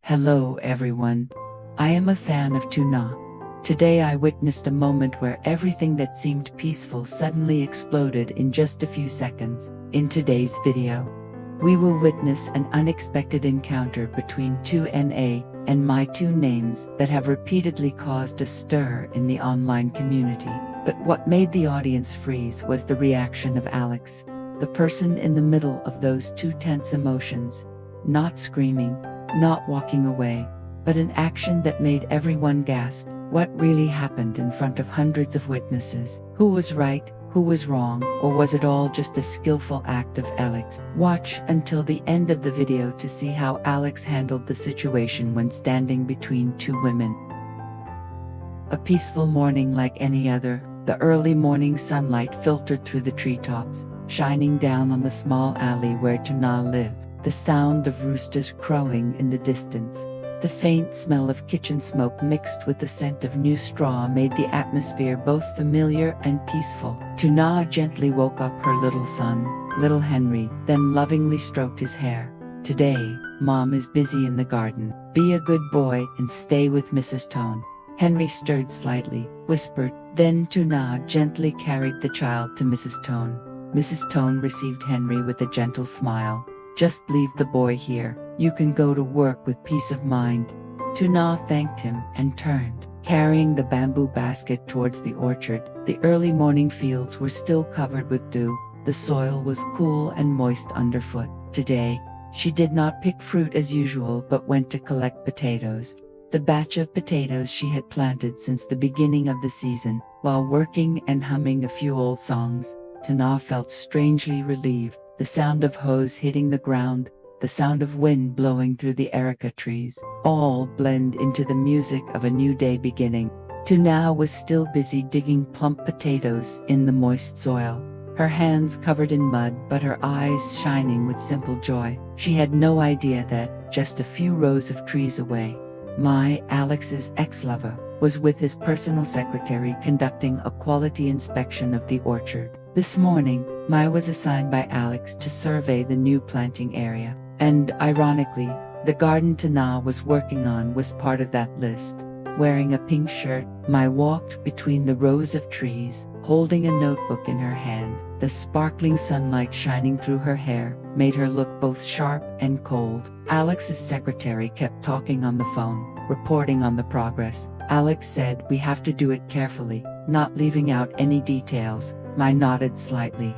Hello everyone. I am a fan of tuna. Today I witnessed a moment where everything that seemed peaceful suddenly exploded in just a few seconds. In today's video, we will witness an unexpected encounter between nhat and my two names that have repeatedly caused a stir in the online community. But what made the audience freeze was the reaction of Alex, the person in the middle of those two tense emotions. Not screaming, not walking away, but an action that made everyone gasp. What really happened in front of hundreds of witnesses? Who was right, who was wrong, or was it all just a skillful act of Alex? Watch until the end of the video to see how Alex handled the situation when standing between two women. A peaceful morning like any other, the early morning sunlight filtered through the treetops, shining down on the small alley where Tuna lived. The sound of roosters crowing in the distance, the faint smell of kitchen smoke mixed with the scent of new straw made the atmosphere both familiar and peaceful. Tuna gently woke up her little son, little Henry, then lovingly stroked his hair. Today, Mom is busy in the garden. Be a good boy and stay with Mrs. Tone. Henry stirred slightly, whispered, then Tuna gently carried the child to Mrs. Tone. Mrs. Tone received Henry with a gentle smile. Just leave the boy here. You can go to work with peace of mind. Tuna thanked him and turned, carrying the bamboo basket towards the orchard. The early morning fields were still covered with dew. The soil was cool and moist underfoot. Today, she did not pick fruit as usual but went to collect potatoes. The batch of potatoes she had planted since the beginning of the season. While working and humming a few old songs, Tuna felt strangely relieved. The sound of hoes hitting the ground, the sound of wind blowing through the erica trees, all blend into the music of a new day beginning. Tuna was still busy digging plump potatoes in the moist soil, her hands covered in mud but her eyes shining with simple joy. She had no idea that, just a few rows of trees away, Alex's ex-lover was with his personal secretary conducting a quality inspection of the orchard. This morning, Mai was assigned by Alex to survey the new planting area, and ironically, the garden Tuna was working on was part of that list. Wearing a pink shirt, Mai walked between the rows of trees, holding a notebook in her hand. The sparkling sunlight shining through her hair made her look both sharp and cold. Alex's secretary kept talking on the phone, reporting on the progress. Alex said, "We have to do it carefully, not leaving out any details." Mai nodded slightly,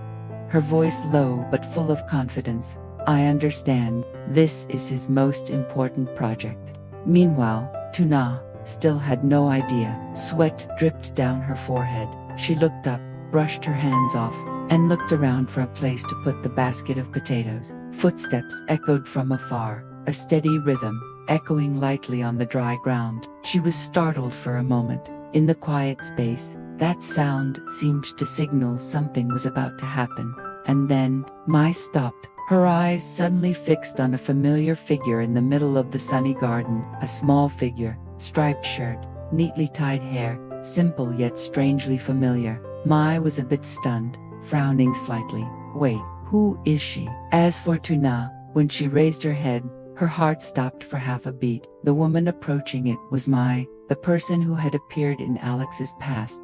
her voice low but full of confidence. "I understand. This is his most important project." Meanwhile, Tuna still had no idea. Sweat dripped down her forehead. She looked up, brushed her hands off, and looked around for a place to put the basket of potatoes. Footsteps echoed from afar, a steady rhythm, echoing lightly on the dry ground. She was startled for a moment. In the quiet space, that sound seemed to signal something was about to happen. And then, Mai stopped, her eyes suddenly fixed on a familiar figure in the middle of the sunny garden. A small figure, striped shirt, neatly tied hair, simple yet strangely familiar. Mai was a bit stunned, frowning slightly. Wait, who is she? As for Tuna, when she raised her head, her heart stopped for half a beat. The woman approaching it was Mai, the person who had appeared in Alex's past.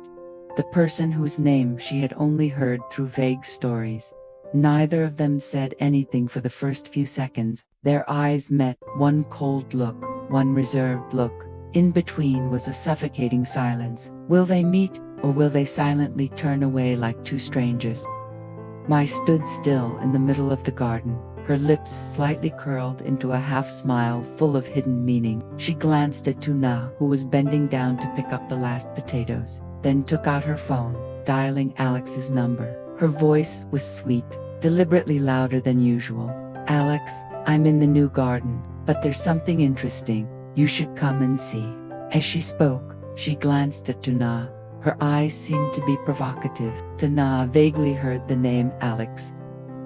The person whose name she had only heard through vague stories. Neither of them said anything for the first few seconds. Their eyes met, one cold look, one reserved look. In between was a suffocating silence. Will they meet, or will they silently turn away like two strangers? Mai stood still in the middle of the garden, her lips slightly curled into a half-smile full of hidden meaning. She glanced at Tuna, who was bending down to pick up the last potatoes, then took out her phone, dialing Alex's number. Her voice was sweet, deliberately louder than usual. "Alex, I'm in the new garden, but there's something interesting. You should come and see." As she spoke, she glanced at Tuna. Her eyes seemed to be provocative. Tuna vaguely heard the name Alex.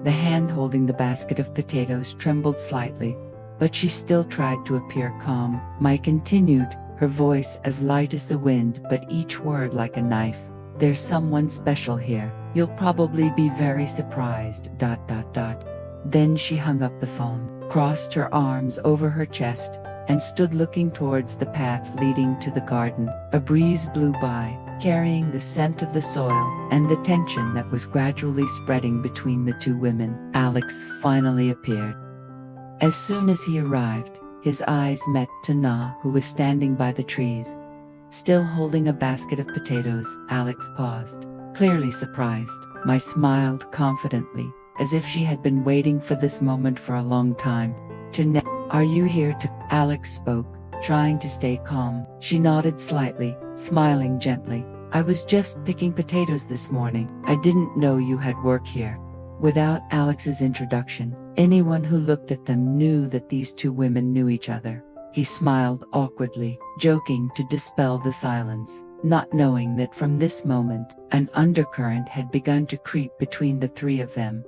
The hand holding the basket of potatoes trembled slightly, but she still tried to appear calm. Mai continued, her voice as light as the wind but each word like a knife. "There's someone special here. You'll probably be very surprised. ... Then she hung up the phone, crossed her arms over her chest, and stood looking towards the path leading to the garden. A breeze blew by, carrying the scent of the soil and the tension that was gradually spreading between the two women. Alex finally appeared. As soon as he arrived, his eyes met nhat, who was standing by the trees, still holding a basket of potatoes. Alex paused, clearly surprised. Mai smiled confidently, as if she had been waiting for this moment for a long time. Nhat, are you here to? Alex spoke, trying to stay calm. She nodded slightly, smiling gently. I was just picking potatoes this morning. I didn't know you had work here. Without Alex's introduction, anyone who looked at them knew that these two women knew each other. He smiled awkwardly, joking to dispel the silence, not knowing that from this moment, an undercurrent had begun to creep between the three of them.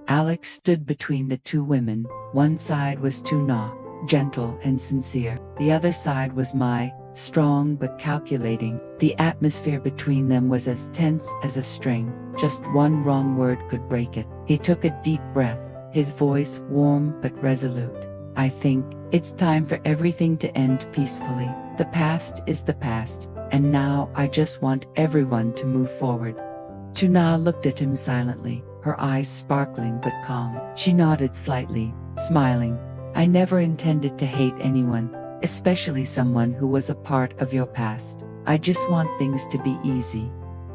Alex stood between the two women. One side was nhat, gentle and sincere. The other side was Mai, strong but calculating. The atmosphere between them was as tense as a string. Just one wrong word could break it. He took a deep breath, his voice warm but resolute. I think it's time for everything to end peacefully. The past is the past, and now I just want everyone to move forward. Nhat looked at him silently, her eyes sparkling but calm. She nodded slightly, smiling. I never intended to hate anyone, especially someone who was a part of your past. I just want things to be easy.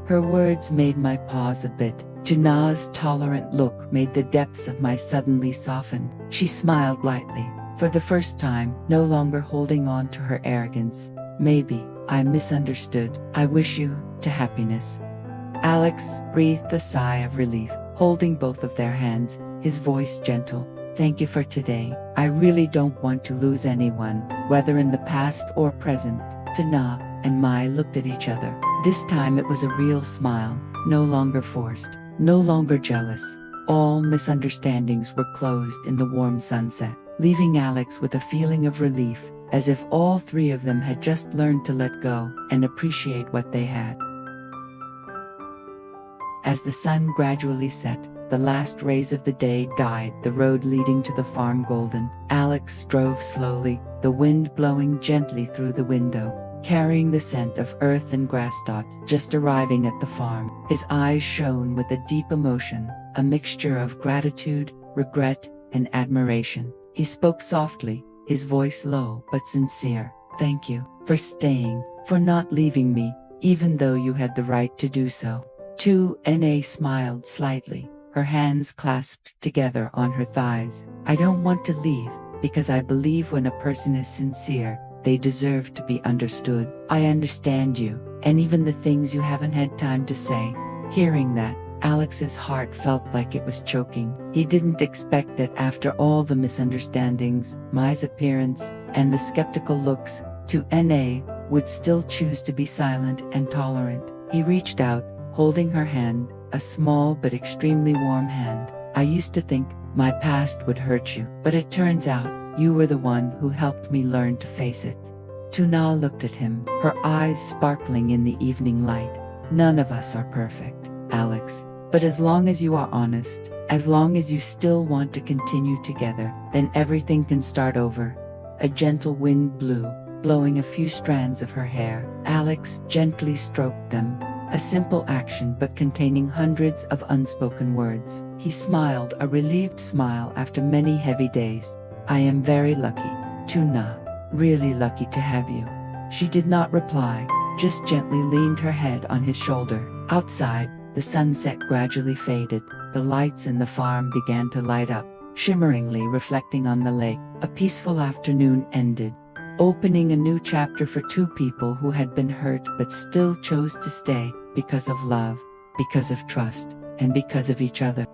Her words made Mai pause a bit. Nhat's tolerant look made the depths of Mai suddenly soften. She smiled lightly, for the first time, no longer holding on to her arrogance. Maybe I misunderstood. I wish you to happiness. Alex breathed a sigh of relief, holding both of their hands, his voice gentle. Thank you for today. I really don't want to lose anyone, whether in the past or present. Nhat and Mai looked at each other. This time it was a real smile, no longer forced, no longer jealous. All misunderstandings were closed in the warm sunset, leaving Alex with a feeling of relief, as if all three of them had just learned to let go and appreciate what they had. As the sun gradually set, the last rays of the day dyed the road leading to the farm golden. Alex drove slowly, the wind blowing gently through the window, carrying the scent of earth and grass. Just arriving at the farm, his eyes shone with a deep emotion, a mixture of gratitude, regret, and admiration. He spoke softly, his voice low but sincere. Thank you for staying, for not leaving me, even though you had the right to do so. Nhat smiled slightly, her hands clasped together on her thighs. I don't want to leave, because I believe when a person is sincere, they deserve to be understood. I understand you, and even the things you haven't had time to say. Hearing that, Alex's heart felt like it was choking. He didn't expect that after all the misunderstandings, Mai's appearance, and the skeptical looks, Nhat would still choose to be silent and tolerant. He reached out, holding her hand, a small but extremely warm hand. I used to think my past would hurt you, but it turns out you were the one who helped me learn to face it. Nhat looked at him, her eyes sparkling in the evening light. None of us are perfect, Alex, but as long as you are honest, as long as you still want to continue together, then everything can start over. A gentle wind blew, blowing a few strands of her hair. Alex gently stroked them, a simple action but containing hundreds of unspoken words. He smiled, a relieved smile after many heavy days. I am very lucky, Nhat, really lucky to have you. She did not reply, just gently leaned her head on his shoulder. Outside, the sunset gradually faded. The lights in the farm began to light up, shimmeringly reflecting on the lake. A peaceful afternoon ended, opening a new chapter for two people who had been hurt but still chose to stay, because of love, because of trust, and because of each other.